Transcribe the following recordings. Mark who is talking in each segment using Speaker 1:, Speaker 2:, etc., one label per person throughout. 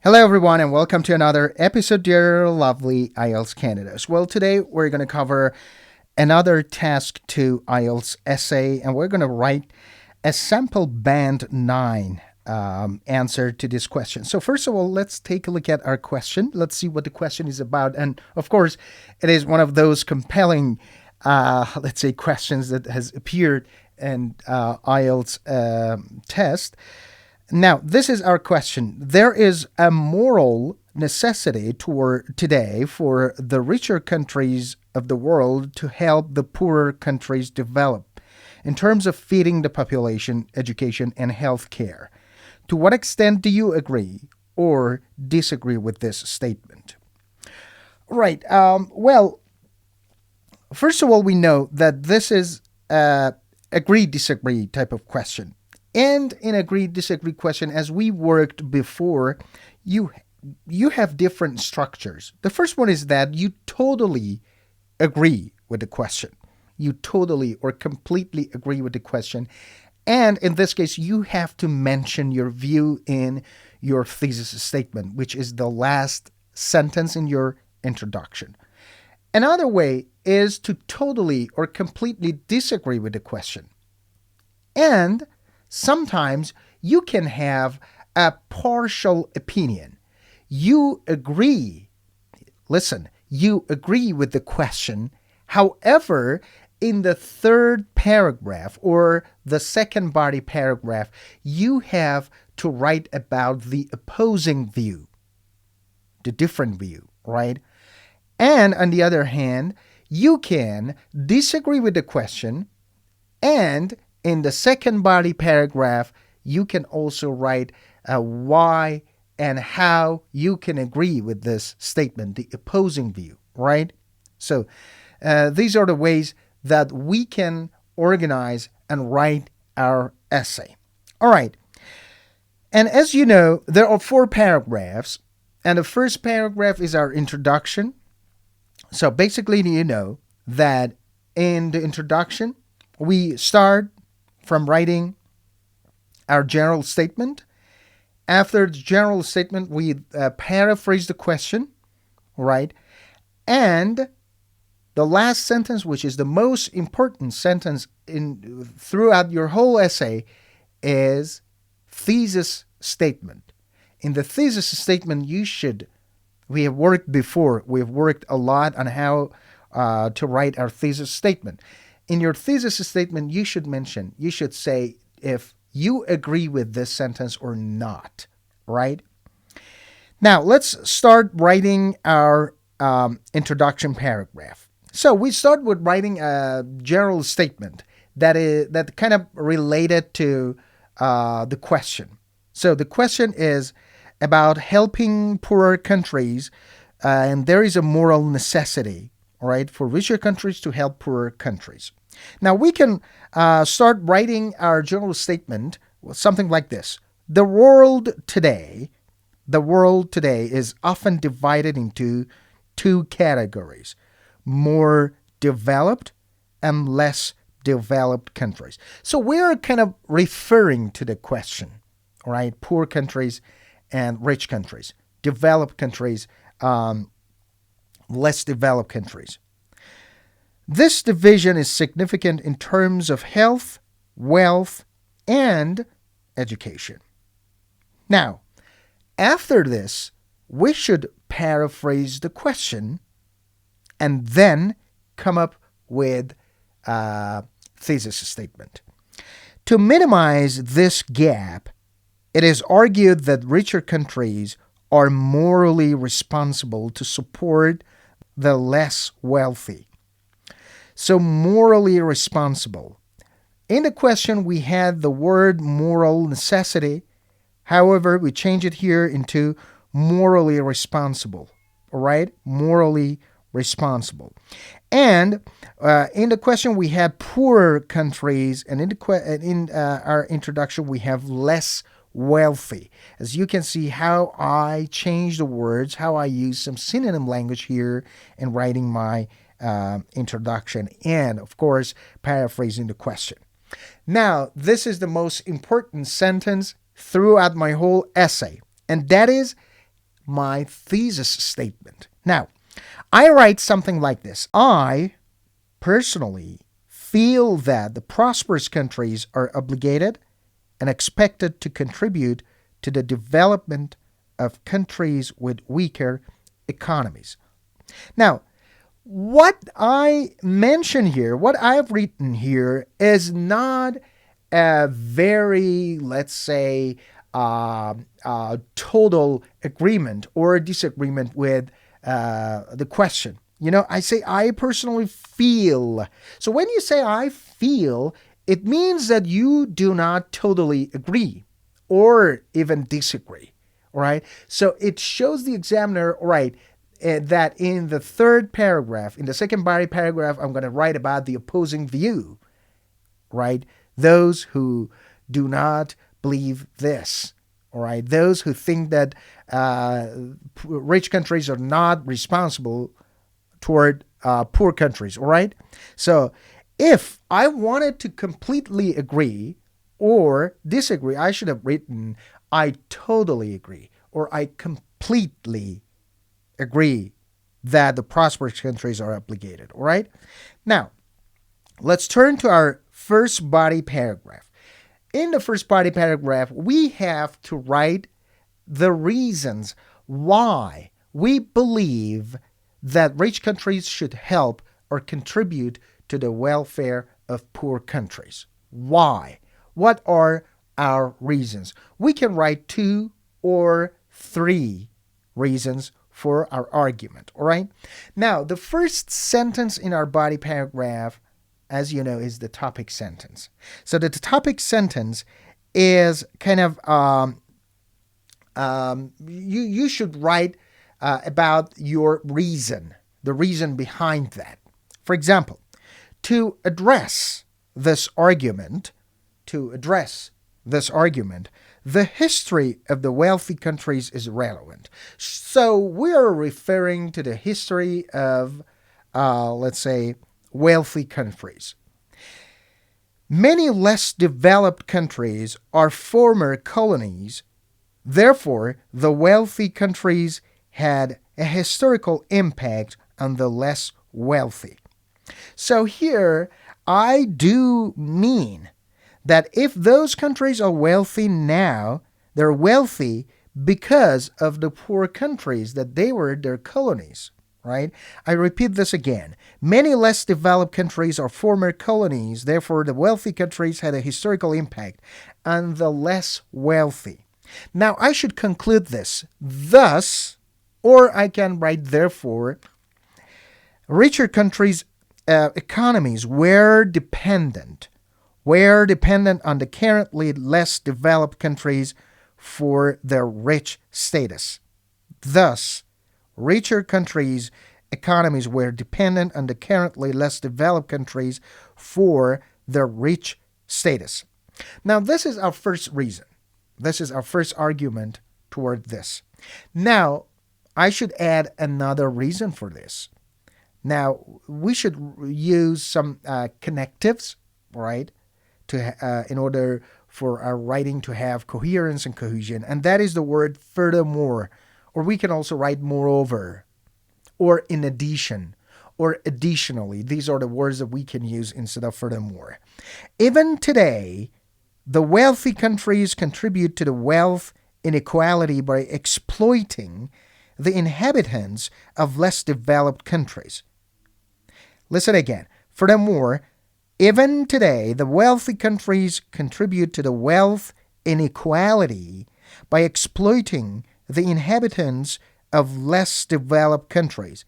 Speaker 1: Hello, everyone, and welcome to another episode, dear lovely IELTS candidates. Well, today we're going to cover another task to IELTS essay, and we're going to write a sample band 9 answer to this question. So first of all, let's take a look at our question. Let's see what the question is about. And of course, it is one of those compelling, let's say, questions that has appeared in IELTS test. Now, this is our question. There is a moral necessity today for the richer countries of the world to help the poorer countries develop in terms of feeding the population, education, and health care. To what extent do you agree or disagree with this statement? Right. Well, first of all, we know that this is a agree-disagree type of question. And in agree-disagree question, as we worked before, you have different structures. The first one is that you totally agree with the question. You totally or completely agree with the question. And in this case, you have to mention your view in your thesis statement, which is the last sentence in your introduction. Another way is to totally or completely disagree with the question. And sometimes you can have a partial opinion. You agree with the question. However, in the third paragraph or the second body paragraph, you have to write about the opposing view, the different view, right? And on the other hand, you can disagree with the question, and in the second body paragraph, you can also write why and how you can agree with this statement, the opposing view, right? So these are the ways that we can organize and write our essay. All right. And as you know, there are 4 paragraphs, and the first paragraph is our introduction. So basically, you know that in the introduction, we start from writing our general statement. After the general statement, we paraphrase the question, right? And the last sentence, which is the most important sentence throughout your whole essay, is thesis statement. In the thesis statement, we have worked before. We have worked a lot on how to write our thesis statement. In your thesis statement, you should say if you agree with this sentence or not, right? Now, let's start writing our introduction paragraph. So we start with writing a general statement that kind of related to the question. So the question is about helping poorer countries, and there is a moral necessity, right, for richer countries to help poorer countries. Now we can start writing our general statement with something like this. The world today is often divided into 2 categories: more developed and less developed countries. So we're kind of referring to the question, right? Poor countries and rich countries, developed countries, less developed countries. This division is significant in terms of health, wealth, and education. Now, after this, we should paraphrase the question and then come up with a thesis statement. To minimize this gap, it is argued that richer countries are morally responsible to support the less wealthy. So morally responsible. In the question, we had the word moral necessity. However, we change it here into morally responsible. All right? Morally responsible. And in the question, we had poorer countries, and in our introduction, we have less wealthy. As you can see how I change the words, how I use some synonym language here in writing my introduction, and of course, paraphrasing the question. Now, this is the most important sentence throughout my whole essay, and that is, my thesis statement. Now, I write something like this. I personally feel that the prosperous countries are obligated and expected to contribute to the development of countries with weaker economies. Now, what I mention here, what I've written here, is not a very, let's say, total agreement or disagreement with the question. I say I personally feel. So when you say I feel, it means that you do not totally agree or even disagree. All right. So it shows the examiner, all right, that in the third paragraph, in the second body paragraph, I'm going to write about the opposing view, right? Those who do not believe this, all right? Those who think that rich countries are not responsible toward poor countries, all right? So if I wanted to completely agree or disagree, I should have written, I totally agree, or I completely agree that the prosperous countries are obligated, all right? Now, let's turn to our first body paragraph. In the first body paragraph, we have to write the reasons why we believe that rich countries should help or contribute to the welfare of poor countries. Why? What are our reasons? We can write 2 or 3 reasons for our argument, all right? Now, the first sentence in our body paragraph, as you know, is the topic sentence. So the topic sentence is kind of, you should write about your reason, the reason behind that. For example, to address this argument, the history of the wealthy countries is relevant. So we are referring to the history of, let's say, wealthy countries. Many less developed countries are former colonies. Therefore, the wealthy countries had a historical impact on the less wealthy. So here, I do mean that if those countries are wealthy now, they're wealthy because of the poor countries that they were their colonies, right? I repeat this again. Many less developed countries are former colonies. Therefore, the wealthy countries had a historical impact on the less wealthy. Now, I should conclude this. Thus, or I can write therefore, richer countries' economies were dependent on the currently less developed countries for their rich status. Thus, richer countries' economies were dependent on the currently less developed countries for their rich status. Now, this is our first reason. This is our first argument toward this. Now, I should add another reason for this. Now, we should use some connectives, right, in order for our writing to have coherence and cohesion. And that is the word furthermore, or we can also write moreover, or in addition, or additionally. These are the words that we can use instead of furthermore. Even today, the wealthy countries contribute to the wealth inequality by exploiting the inhabitants of less developed countries. Listen again. Furthermore, even today, the wealthy countries contribute to the wealth inequality by exploiting the inhabitants of less developed countries,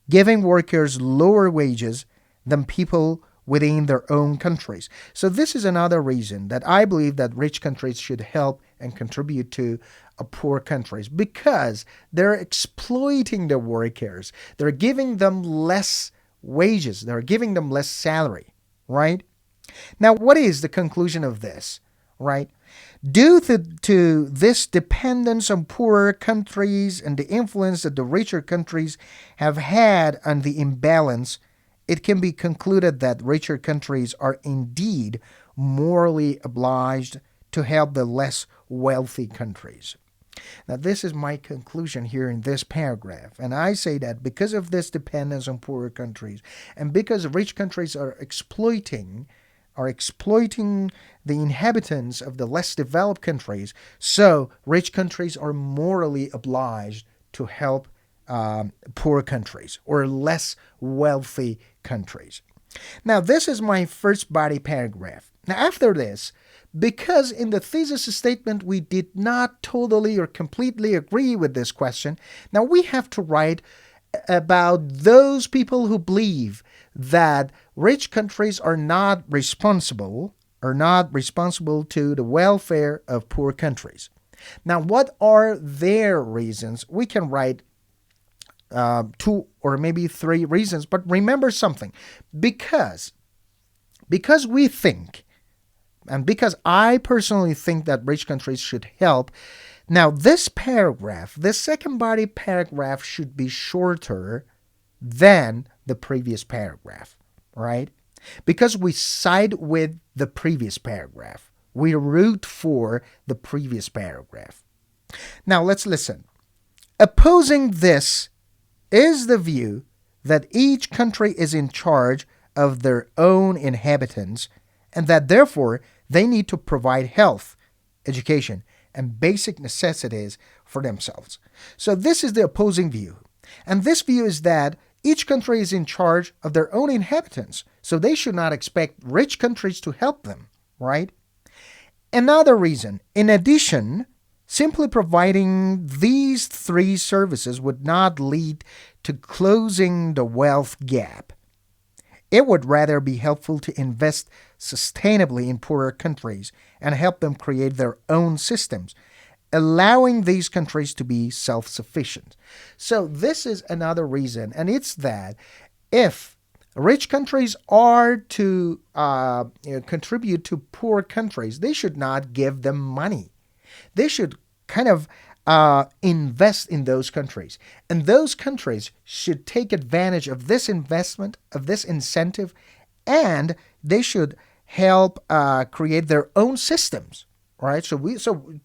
Speaker 1: giving workers lower wages than people within their own countries. So this is another reason that I believe that rich countries should help and contribute to poor countries, because they're exploiting the workers. They're giving them less wages. They're giving them less salary, right? Now, what is the conclusion of this, right? Due to this dependence on poorer countries and the influence that the richer countries have had on the imbalance, it can be concluded that richer countries are indeed morally obliged to help the less wealthy countries. Now, this is my conclusion here in this paragraph. And I say that because of this dependence on poorer countries and because rich countries are exploiting the inhabitants of the less developed countries, so rich countries are morally obliged to help poor countries or less wealthy countries. Now, this is my first body paragraph. Now, after this, because in the thesis statement we did not totally or completely agree with this question, now we have to write about those people who believe that rich countries are not responsible to the welfare of poor countries. Now, what are their reasons? We can write two or maybe three reasons, but remember something. Because we think, and because I personally think that rich countries should help, now this paragraph, this second body paragraph should be shorter than the previous paragraph, right? Because we side with the previous paragraph. We root for the previous paragraph. Now let's listen. Opposing this is the view that each country is in charge of their own inhabitants and that therefore they need to provide health, education, and basic necessities for themselves. So this is the opposing view. And this view is that each country is in charge of their own inhabitants, so they should not expect rich countries to help them, right? Another reason, in addition, simply providing these three services would not lead to closing the wealth gap. It would rather be helpful to invest sustainably in poorer countries and help them create their own systems, allowing these countries to be self-sufficient. So this is another reason, and it's that if rich countries are to contribute to poor countries, they should not give them money. They should kind of invest in those countries. And those countries should take advantage of this investment, of this incentive, and they should help create their own systems, right? So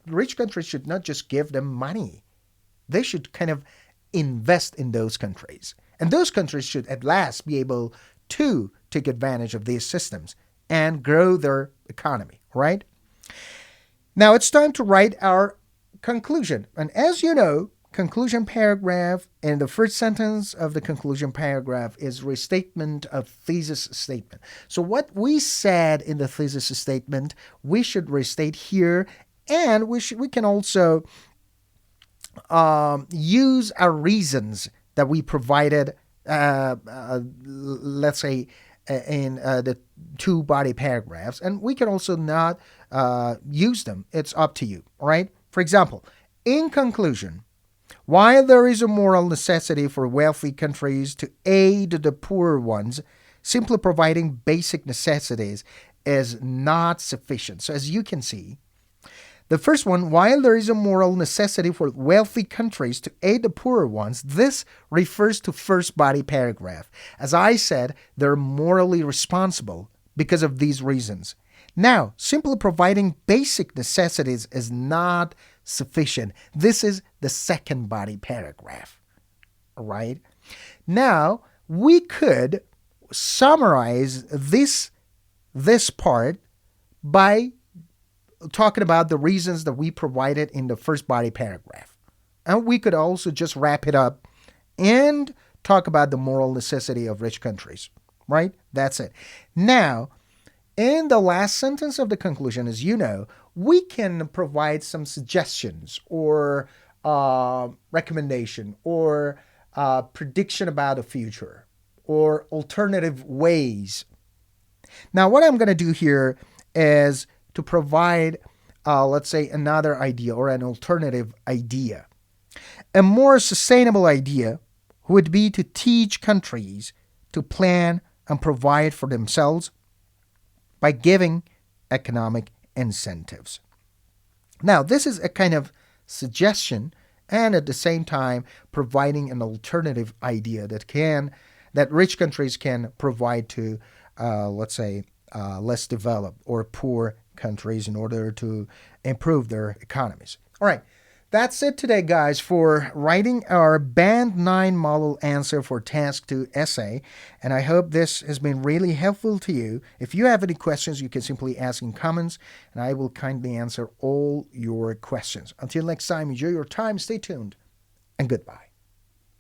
Speaker 1: rich countries should not just give them money. They should kind of invest in those countries. And those countries should at last be able to take advantage of these systems and grow their economy, right? Now it's time to write our conclusion. And as you know, conclusion paragraph and the first sentence of the conclusion paragraph is restatement of thesis statement. So what we said in the thesis statement, we should restate here, and we can also use our reasons that we provided, let's say, in the two body paragraphs, and we can also not use them. It's up to you, right? For example, in conclusion, while there is a moral necessity for wealthy countries to aid the poorer ones, simply providing basic necessities is not sufficient. So as you can see, the first one, while there is a moral necessity for wealthy countries to aid the poorer ones, this refers to first body paragraph. As I said, they're morally responsible because of these reasons. Now, simply providing basic necessities is not sufficient. This is the second body paragraph. All right? Now, we could summarize this part by talking about the reasons that we provided in the first body paragraph. And we could also just wrap it up and talk about the moral necessity of rich countries, right? That's it. Now, in the last sentence of the conclusion, as you know, we can provide some suggestions or recommendation or prediction about the future or alternative ways. Now, what I'm going to do here is to provide, let's say, another idea or an alternative idea. A more sustainable idea would be to teach countries to plan and provide for themselves by giving economic incentives. Now, this is a kind of suggestion and at the same time providing an alternative idea that rich countries can provide to, let's say, less developed or poor countries in order to improve their economies. All right. That's it today, guys, for writing our Band 9 model answer for Task 2 essay. And I hope this has been really helpful to you. If you have any questions, you can simply ask in comments, and I will kindly answer all your questions. Until next time, enjoy your time, stay tuned, and goodbye.